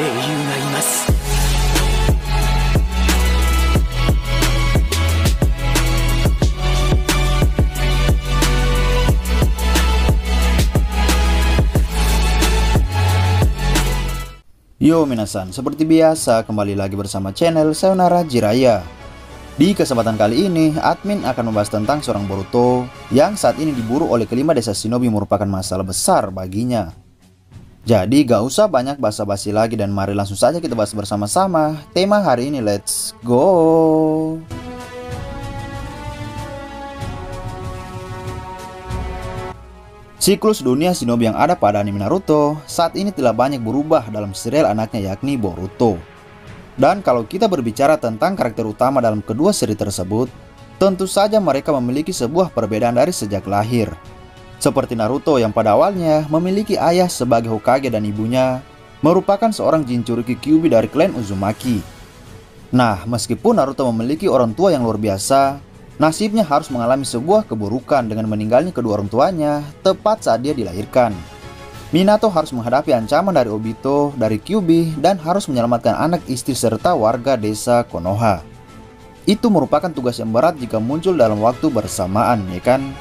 英雄がいます。 Yo minasan, seperti biasa kembali lagi bersama channel Sayonara Jiraiya. Di kesempatan kali ini, admin akan membahas tentang seorang Boruto yang saat ini diburu oleh kelima desa shinobi merupakan masalah besar baginya. Jadi gak usah banyak basa-basi lagi dan mari langsung saja kita bahas bersama-sama tema hari ini, let's go! Siklus dunia shinobi yang ada pada anime Naruto saat ini telah banyak berubah dalam serial anaknya yakni Boruto. Dan kalau kita berbicara tentang karakter utama dalam kedua seri tersebut, tentu saja mereka memiliki sebuah perbedaan dari sejak lahir. Seperti Naruto yang pada awalnya memiliki ayah sebagai Hokage dan ibunya merupakan seorang Jinchuriki Kyuubi dari klan Uzumaki. Nah, meskipun Naruto memiliki orang tua yang luar biasa, nasibnya harus mengalami sebuah keburukan dengan meninggalnya kedua orang tuanya tepat saat dia dilahirkan. Minato harus menghadapi ancaman dari Obito, dari Kyuubi, dan harus menyelamatkan anak istri serta warga desa Konoha. Itu merupakan tugas yang berat jika muncul dalam waktu bersamaan, ya kan?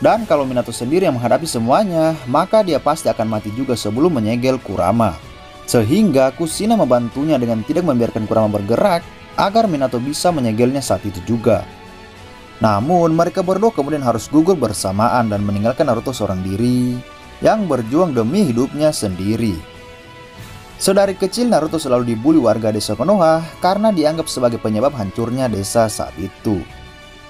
Dan kalau Minato sendiri yang menghadapi semuanya, maka dia pasti akan mati juga sebelum menyegel Kurama. Sehingga Kushina membantunya dengan tidak membiarkan Kurama bergerak agar Minato bisa menyegelnya saat itu juga. Namun mereka berdua kemudian harus gugur bersamaan dan meninggalkan Naruto seorang diri yang berjuang demi hidupnya sendiri. Sedari kecil Naruto selalu dibully warga desa Konoha karena dianggap sebagai penyebab hancurnya desa saat itu.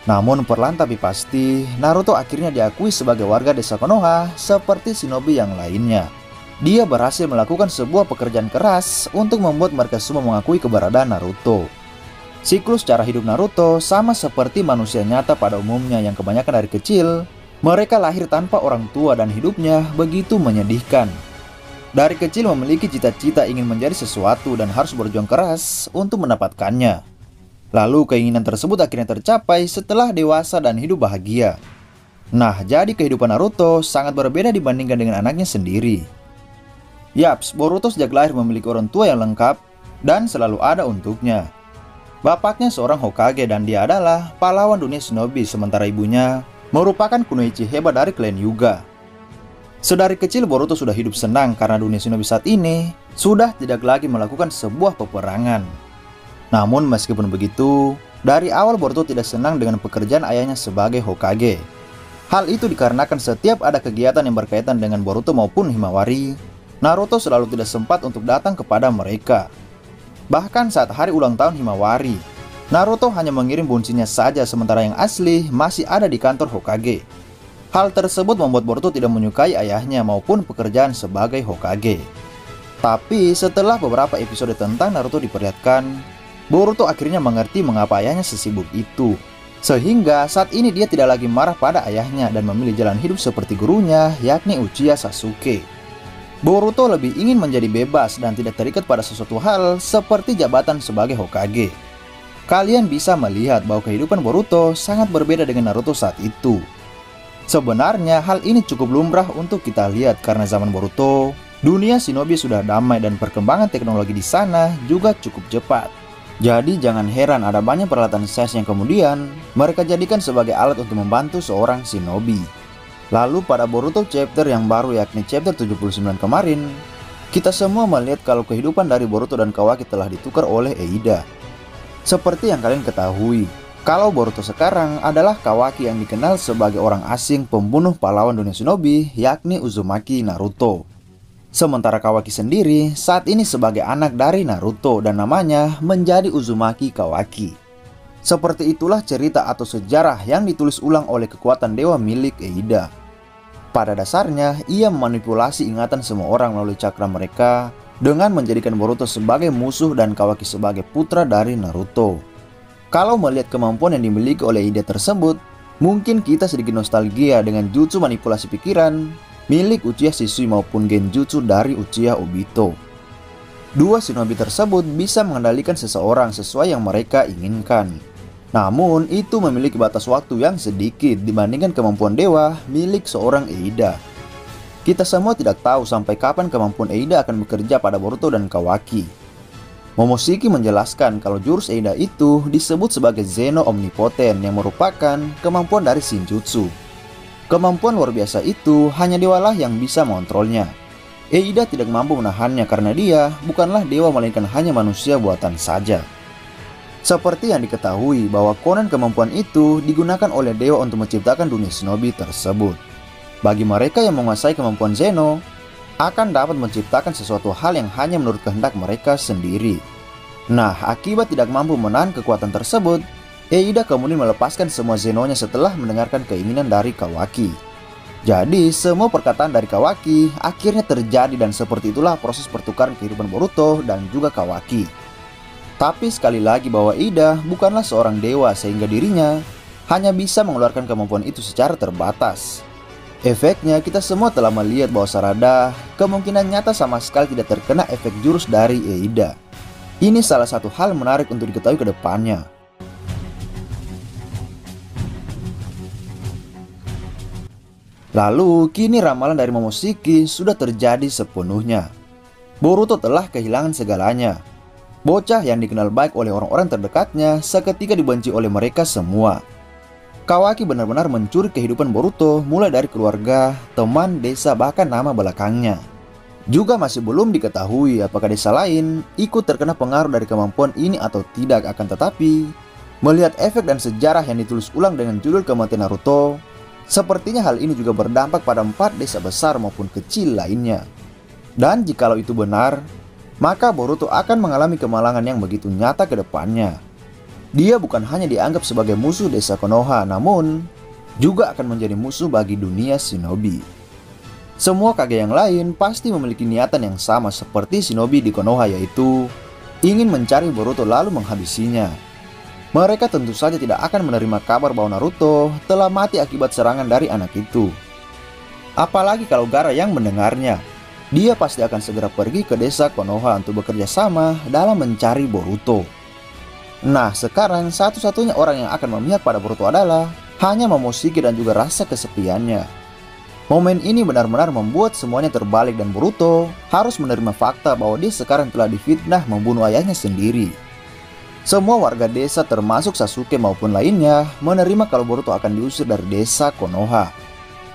Namun perlahan tapi pasti Naruto akhirnya diakui sebagai warga desa Konoha seperti shinobi yang lainnya. Dia berhasil melakukan sebuah pekerjaan keras untuk membuat mereka semua mengakui keberadaan Naruto. Siklus cara hidup Naruto sama seperti manusia nyata pada umumnya yang kebanyakan dari kecil, mereka lahir tanpa orang tua dan hidupnya begitu menyedihkan. Dari kecil memiliki cita-cita ingin menjadi sesuatu dan harus berjuang keras untuk mendapatkannya. Lalu keinginan tersebut akhirnya tercapai setelah dewasa dan hidup bahagia. Nah, jadi kehidupan Naruto sangat berbeda dibandingkan dengan anaknya sendiri. Yaps, Boruto sejak lahir memiliki orang tua yang lengkap dan selalu ada untuknya. Bapaknya seorang Hokage dan dia adalah pahlawan dunia shinobi, sementara ibunya merupakan kunoichi hebat dari klan Hyuga. Sedari kecil Boruto sudah hidup senang karena dunia shinobi saat ini sudah tidak lagi melakukan sebuah peperangan. Namun meskipun begitu, dari awal Boruto tidak senang dengan pekerjaan ayahnya sebagai Hokage. Hal itu dikarenakan setiap ada kegiatan yang berkaitan dengan Boruto maupun Himawari, Naruto selalu tidak sempat untuk datang kepada mereka. Bahkan saat hari ulang tahun Himawari, Naruto hanya mengirim buncinya saja sementara yang asli masih ada di kantor Hokage. Hal tersebut membuat Boruto tidak menyukai ayahnya maupun pekerjaan sebagai Hokage. Tapi setelah beberapa episode tentang Naruto diperlihatkan, Boruto akhirnya mengerti mengapa ayahnya sesibuk itu. Sehingga saat ini dia tidak lagi marah pada ayahnya dan memilih jalan hidup seperti gurunya yakni Uchiha Sasuke. Boruto lebih ingin menjadi bebas dan tidak terikat pada sesuatu hal seperti jabatan sebagai Hokage. Kalian bisa melihat bahwa kehidupan Boruto sangat berbeda dengan Naruto saat itu. Sebenarnya hal ini cukup lumrah untuk kita lihat karena zaman Boruto, dunia shinobi sudah damai dan perkembangan teknologi di sana juga cukup cepat. Jadi jangan heran ada banyak peralatan sains yang kemudian mereka jadikan sebagai alat untuk membantu seorang shinobi. Lalu pada Boruto chapter yang baru yakni chapter 79 kemarin, kita semua melihat kalau kehidupan dari Boruto dan Kawaki telah ditukar oleh Eida. Seperti yang kalian ketahui, kalau Boruto sekarang adalah Kawaki yang dikenal sebagai orang asing pembunuh pahlawan dunia shinobi yakni Uzumaki Naruto. Sementara Kawaki sendiri saat ini sebagai anak dari Naruto dan namanya menjadi Uzumaki Kawaki. Seperti itulah cerita atau sejarah yang ditulis ulang oleh kekuatan dewa milik Eida. Pada dasarnya, ia memanipulasi ingatan semua orang melalui cakra mereka dengan menjadikan Boruto sebagai musuh dan Kawaki sebagai putra dari Naruto. Kalau melihat kemampuan yang dimiliki oleh Eida tersebut, mungkin kita sedikit nostalgia dengan jutsu manipulasi pikiran milik Uchiha Shisui maupun genjutsu dari Uchiha Obito. Dua shinobi tersebut bisa mengendalikan seseorang sesuai yang mereka inginkan. Namun itu memiliki batas waktu yang sedikit dibandingkan kemampuan dewa milik seorang Eida. Kita semua tidak tahu sampai kapan kemampuan Eida akan bekerja pada Boruto dan Kawaki. Momoshiki menjelaskan kalau jurus Eida itu disebut sebagai Zeno Omnipoten yang merupakan kemampuan dari Shinjutsu. Kemampuan luar biasa itu hanya dewalah yang bisa mengontrolnya. Eida tidak mampu menahannya karena dia bukanlah dewa melainkan hanya manusia buatan saja. Seperti yang diketahui bahwa konon kemampuan itu digunakan oleh dewa untuk menciptakan dunia shinobi tersebut. Bagi mereka yang menguasai kemampuan Zeno, akan dapat menciptakan sesuatu hal yang hanya menurut kehendak mereka sendiri. Nah, akibat tidak mampu menahan kekuatan tersebut, Eida kemudian melepaskan semua Zenonya setelah mendengarkan keinginan dari Kawaki. Jadi, semua perkataan dari Kawaki akhirnya terjadi dan seperti itulah proses pertukaran kehidupan Boruto dan juga Kawaki. Tapi sekali lagi bahwa Eida bukanlah seorang dewa sehingga dirinya hanya bisa mengeluarkan kemampuan itu secara terbatas. Efeknya kita semua telah melihat bahwa Sarada kemungkinan nyata sama sekali tidak terkena efek jurus dari Eida. Ini salah satu hal menarik untuk diketahui ke depannya. Lalu kini ramalan dari Momoshiki sudah terjadi sepenuhnya. Boruto telah kehilangan segalanya. Bocah yang dikenal baik oleh orang-orang terdekatnya seketika dibenci oleh mereka semua. Kawaki benar-benar mencuri kehidupan Boruto mulai dari keluarga, teman, desa, bahkan nama belakangnya. Juga masih belum diketahui apakah desa lain ikut terkena pengaruh dari kemampuan ini atau tidak, akan tetapi melihat efek dan sejarah yang ditulis ulang dengan judul Kematian Naruto, sepertinya hal ini juga berdampak pada 4 desa besar maupun kecil lainnya. Dan jikalau itu benar, maka Boruto akan mengalami kemalangan yang begitu nyata ke depannya. Dia bukan hanya dianggap sebagai musuh desa Konoha, namun juga akan menjadi musuh bagi dunia shinobi. Semua kage yang lain pasti memiliki niatan yang sama seperti shinobi di Konoha, yaitu ingin mencari Boruto lalu menghabisinya. Mereka tentu saja tidak akan menerima kabar bahwa Naruto telah mati akibat serangan dari anak itu. Apalagi kalau Gaara yang mendengarnya, dia pasti akan segera pergi ke desa Konoha untuk bekerja sama dalam mencari Boruto. Nah, sekarang satu-satunya orang yang akan memihak pada Boruto adalah hanya Momoshiki dan juga rasa kesepiannya. Momen ini benar-benar membuat semuanya terbalik dan Boruto harus menerima fakta bahwa dia sekarang telah difitnah membunuh ayahnya sendiri. Semua warga desa termasuk Sasuke maupun lainnya menerima kalau Boruto akan diusir dari desa Konoha.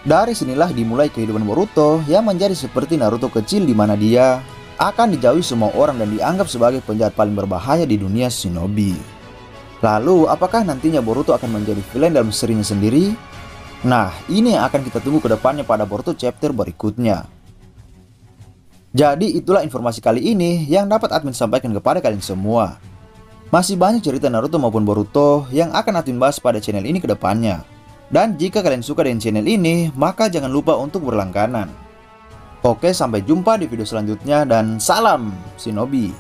Dari sinilah dimulai kehidupan Boruto yang menjadi seperti Naruto kecil, di mana dia akan dijauhi semua orang dan dianggap sebagai penjahat paling berbahaya di dunia shinobi. Lalu, apakah nantinya Boruto akan menjadi villain dalam serinya sendiri? Nah, ini yang akan kita tunggu ke depannya pada Boruto chapter berikutnya. Jadi, itulah informasi kali ini yang dapat admin sampaikan kepada kalian semua. Masih banyak cerita Naruto maupun Boruto yang akan admin bahas pada channel ini ke depannya. Dan jika kalian suka dengan channel ini, maka jangan lupa untuk berlangganan. Oke, sampai jumpa di video selanjutnya dan salam Shinobi.